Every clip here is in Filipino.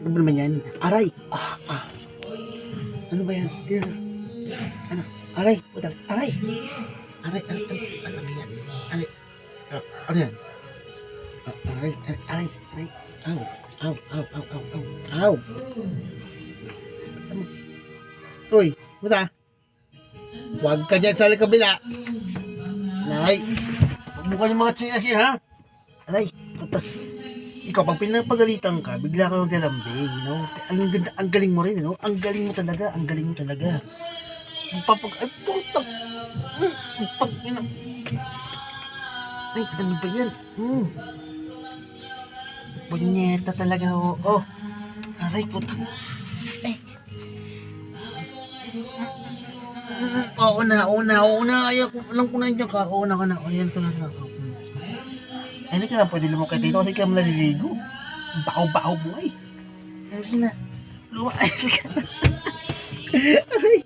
Ano ba naman yan? Aray! Ano ba yan? Ano? Aray! Putal! Aray! Aray! Aray! Aray! Ano yan? Aray! Ano yan? Aray! Aray! Aray! Aray! Aw! Aw! Aw! Aw! Aw! Aw! Aw! Uy! Puta! Huwag ka dyan sa kabila! Nay! Huwag mo kayong mga chinasin, ha? Aray! Puta! Ikaw, pag pinapagalitan ka, bigla ka maglalambing, you know? Ang ganda, ang galing mo rin, you know? Ang galing mo talaga, ang galing mo talaga. Ay, putak! Ay, ano ba yan? Punyeta talaga, oh. Aray, putak. Ay. Oo na. Ayaw ko, alam ko na yun ka. Oo na ka na. Ayan, ito na. Ay, hindi ka na pwede lumukay dito kasi ka malaligo. Baho-baho mo ay. Sige na. Ay, sige na. Aray.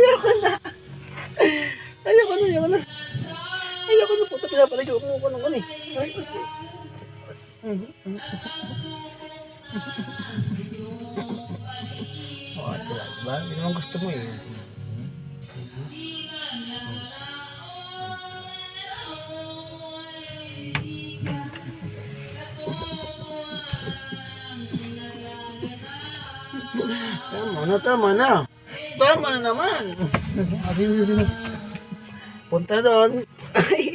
Ayoko na. Ayoko na puta, pinapaligo mo ko nung ano eh. Aray. Diba? Hindi naman gusto mo eh. Tama na. Tama na naman. Punta doon. Ay.